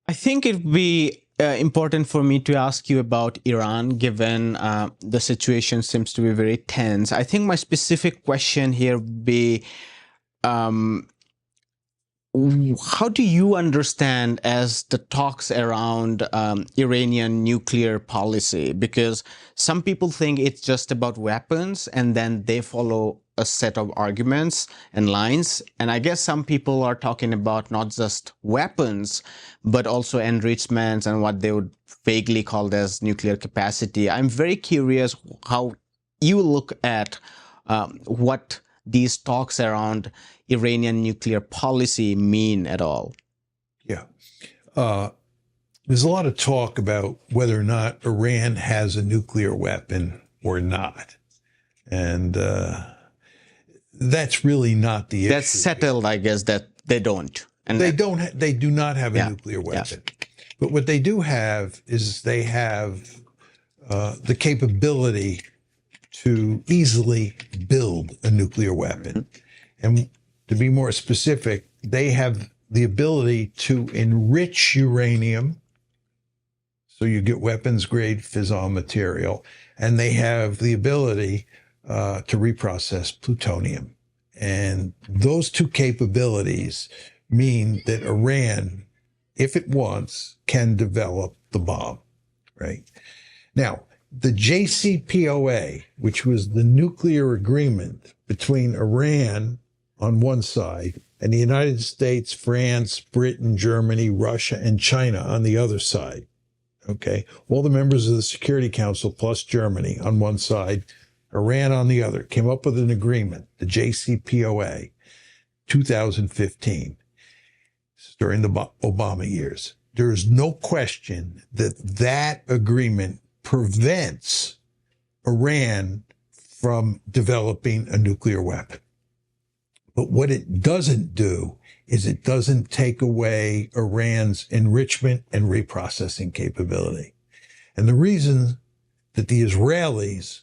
I think it would be important for me to ask you about Iran, given the situation seems to be very tense. I think my specific question here would be, how do you understand as the talks around Iranian nuclear policy? Because some people think it's just about weapons and then they follow a set of arguments and lines. And I guess some people are talking about not just weapons, but also enrichments and what they would vaguely call as nuclear capacity. I'm very curious how you look at what these talks around Iranian nuclear policy mean at all. Yeah. There's a lot of talk about whether or not Iran has a nuclear weapon or not. And that's really not the issue. That's settled, I guess, that they don't. And they do not have a nuclear weapon. Yeah. But what they do have is they have the capability to easily build a nuclear weapon. And to be more specific, they have the ability to enrich uranium, so you get weapons-grade fissile material, and they have the ability to reprocess plutonium. And those two capabilities mean that Iran, if it wants, can develop the bomb, right? Now, the JCPOA, which was the nuclear agreement between Iran on one side and the United States, France, Britain, Germany, Russia, and China on the other side, okay? All the members of the Security Council plus Germany on one side, Iran on the other, came up with an agreement, the JCPOA, 2015, during the Obama years. There is no question that that agreement prevents Iran from developing a nuclear weapon. But what it doesn't do is it doesn't take away Iran's enrichment and reprocessing capability. And the reason that the Israelis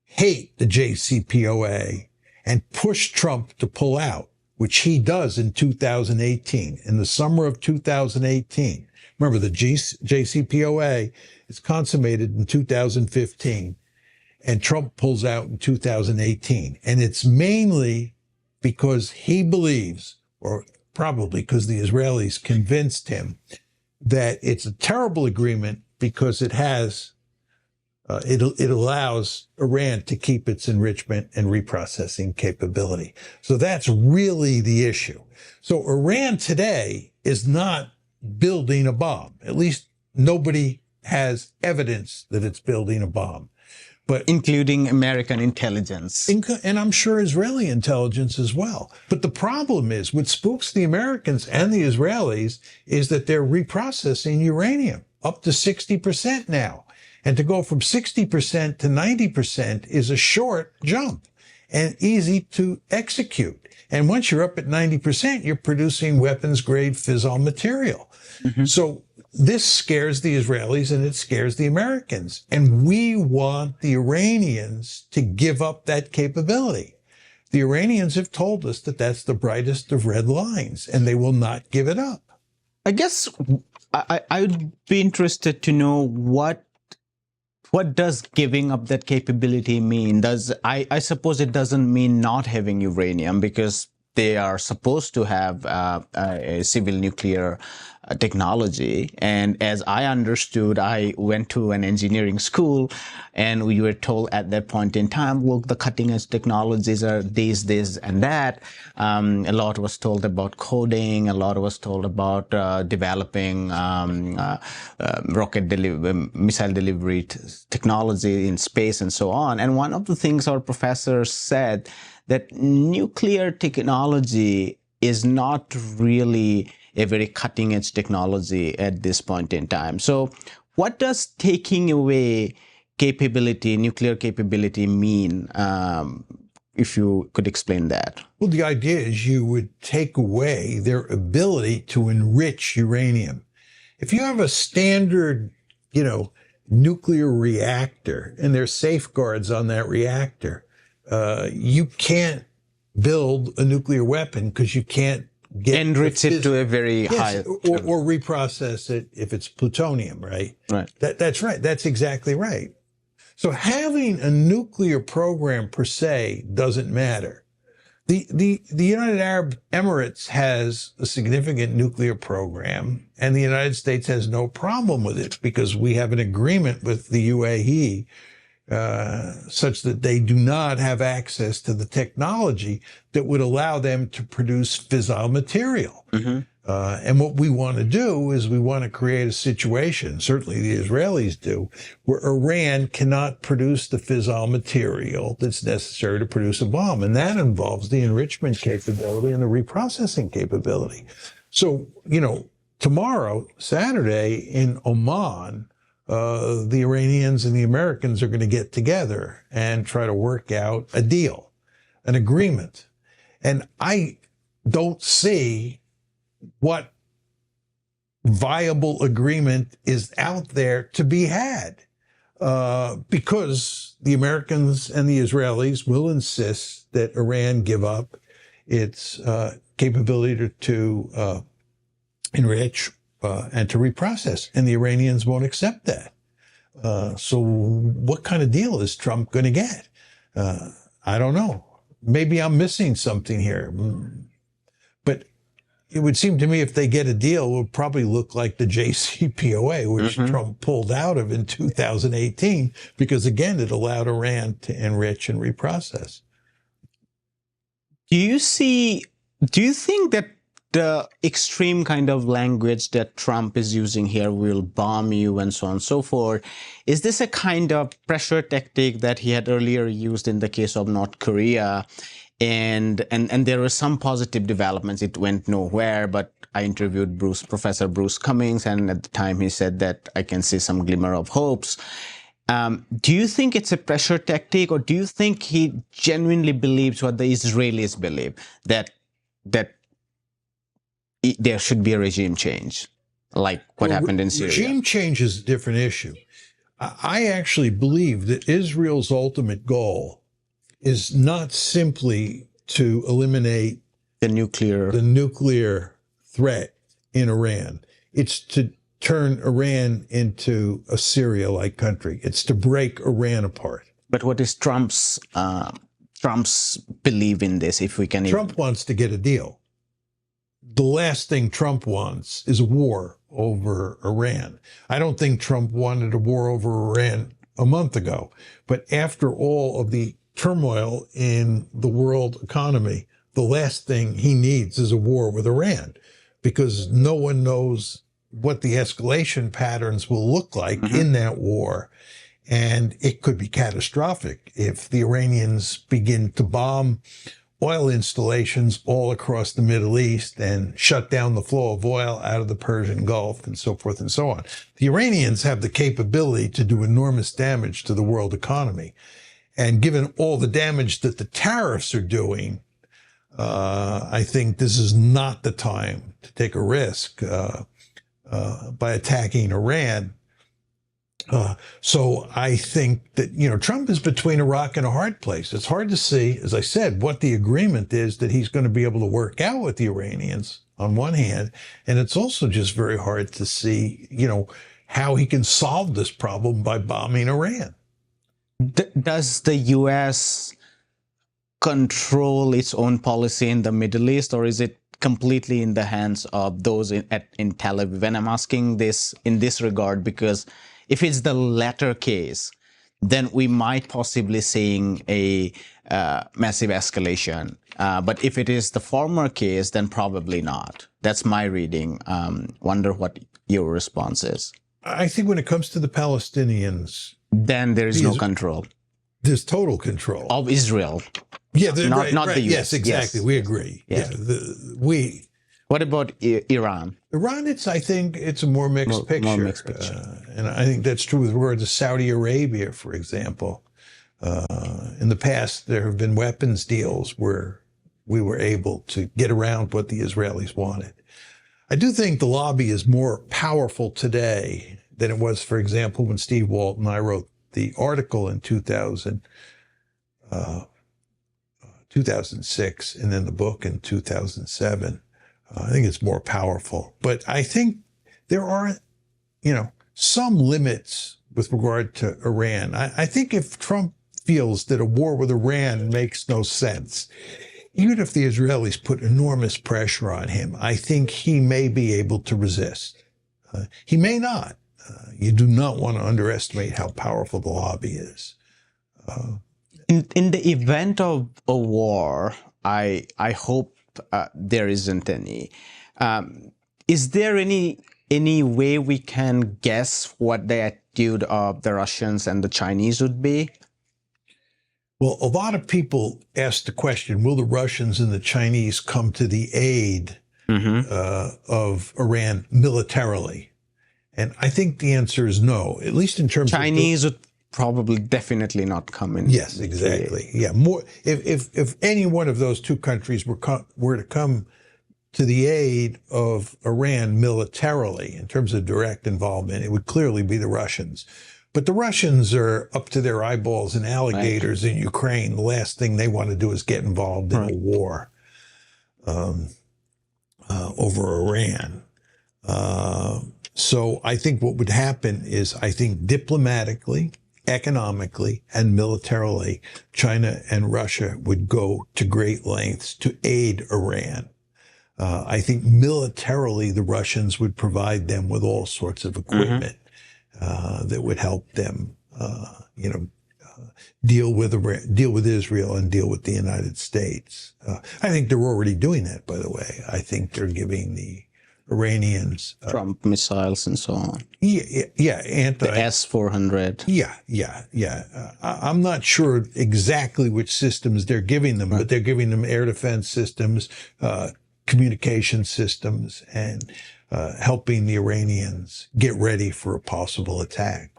hate the JCPOA and push Trump to pull out, which he does in 2018, in the summer of 2018. Remember, the JCPOA is consummated in 2015, and Trump pulls out in 2018. And it's mainly because he believes, or probably because the Israelis convinced him, that it's a terrible agreement because it has, it allows Iran to keep its enrichment and reprocessing capability. So that's really the issue. So Iran today is not building a bomb. At least nobody has evidence that it's building a bomb. But including American intelligence. And I'm sure Israeli intelligence as well. But the problem is, what spooks the Americans and the Israelis is that they're reprocessing uranium up to 60% now. And to go from 60% to 90% is a short jump and easy to execute. And once you're up at 90%, you're producing weapons-grade fissile material. Mm-hmm. So this scares the Israelis and it scares the Americans. And we want the Iranians to give up that capability. The Iranians have told us that that's the brightest of red lines, and they will not give it up. I guess I would be interested to know what does giving up that capability mean? I suppose it doesn't mean not having uranium, because they are supposed to have a civil nuclear technology. And as I understood, I went to an engineering school, and we were told at that point in time, look, the cutting edge technologies are this, and that. A lot was told about coding. A lot was told about developing missile delivery technology in space and so on. And one of the things our professor said, that nuclear technology is not really a very cutting-edge technology at this point in time. So what does taking away capability, nuclear capability, mean? If you could explain that. Well, the idea is you would take away their ability to enrich uranium. If you have a standard, nuclear reactor, and there's safeguards on that reactor, you can't build a nuclear weapon because you can't get enrich it to a very high, or reprocess it if it's plutonium, right? Right. That's right. That's exactly right. So having a nuclear program per se doesn't matter. The United Arab Emirates has a significant nuclear program, and the United States has no problem with it because we have an agreement with the UAE such that they do not have access to the technology that would allow them to produce fissile material. And what we want to do is we want to create a situation, certainly the Israelis do, where Iran cannot produce the fissile material that's necessary to produce a bomb. And that involves the enrichment capability and the reprocessing capability. So, tomorrow, Saturday in Oman, the Iranians and the Americans are going to get together and try to work out a deal, an agreement. And I don't see what viable agreement is out there to be had, because the Americans and the Israelis will insist that Iran give up its capability to enrich and to reprocess, and the Iranians won't accept that. So what kind of deal is Trump going to get? I don't know. Maybe I'm missing something here. But it would seem to me if they get a deal, it will probably look like the JCPOA, which Trump pulled out of in 2018, because, again, it allowed Iran to enrich and reprocess. Do you think that the extreme kind of language that Trump is using here, will bomb you and so on and so forth, is this a kind of pressure tactic that he had earlier used in the case of North Korea? And there were some positive developments. It went nowhere, but I interviewed Professor Bruce Cummings, and at the time he said that I can see some glimmer of hopes. Do you think it's a pressure tactic, or do you think he genuinely believes what the Israelis believe, that there should be a regime change, like what happened in Syria? Regime change is a different issue. I actually believe that Israel's ultimate goal is not simply to eliminate the nuclear threat in Iran. It's to turn Iran into a Syria-like country. It's to break Iran apart. But what is Trump's belief in this, if we can? Trump wants to get a deal. The last thing Trump wants is a war over Iran. I don't think Trump wanted a war over Iran a month ago. But after all of the turmoil in the world economy, the last thing he needs is a war with Iran, because no one knows what the escalation patterns will look like in that war. And it could be catastrophic if the Iranians begin to bomb oil installations all across the Middle East and shut down the flow of oil out of the Persian Gulf and so forth and so on. The Iranians have the capability to do enormous damage to the world economy. And given all the damage that the tariffs are doing, I think this is not the time to take a risk by attacking Iran. So I think that, Trump is between a rock and a hard place. It's hard to see, as I said, what the agreement is that he's going to be able to work out with the Iranians on one hand. And it's also just very hard to see, how he can solve this problem by bombing Iran. Does the U.S. control its own policy in the Middle East, or is it completely in the hands of those in Tel Aviv? And I'm asking this in this regard because if it's the latter case, then we might possibly seeing a massive escalation. But if it is the former case, then probably not. That's my reading. Wonder what your response is. I think when it comes to the Palestinians, then there is no control. There's total control of Israel. Yeah, not the U.S. Yes, exactly. Yes. We agree. Yes. Yeah, What about Iran? Iran, I think it's a more mixed picture. More mixed picture. And I think that's true with regard to Saudi Arabia, for example. In the past, there have been weapons deals where we were able to get around what the Israelis wanted. I do think the lobby is more powerful today than it was, for example, when Steve Walt and I wrote the article in 2006 and then the book in 2007. I think it's more powerful. But I think there are, some limits with regard to Iran. I think if Trump feels that a war with Iran makes no sense, even if the Israelis put enormous pressure on him, I think he may be able to resist. He may not. You do not want to underestimate how powerful the lobby is. In the event of a war, I hope there isn't any. Is there any way we can guess what the attitude of the Russians and the Chinese would be? Well, a lot of people ask the question, will the Russians and the Chinese come to the aid of Iran militarily? And I think the answer is no, at least in terms Chinese would probably definitely not come in. Yes, exactly. Yeah, more if any one of those two countries were to come to the aid of Iran militarily in terms of direct involvement, it would clearly be the Russians. But the Russians are up to their eyeballs in alligators in Ukraine. The last thing they want to do is get involved in a war over Iran. So I think what would happen is, I think diplomatically, economically, and militarily, China and Russia would go to great lengths to aid Iran. I think militarily, the Russians would provide them with all sorts of equipment that would help them, deal with Israel and deal with the United States. I think they're already doing that, by the way. I think they're giving the Iranians Trump missiles and so on. Yeah, the S-400. Yeah. I'm not sure exactly which systems they're giving them, but they're giving them air defense systems, communication systems, and helping the Iranians get ready for a possible attack.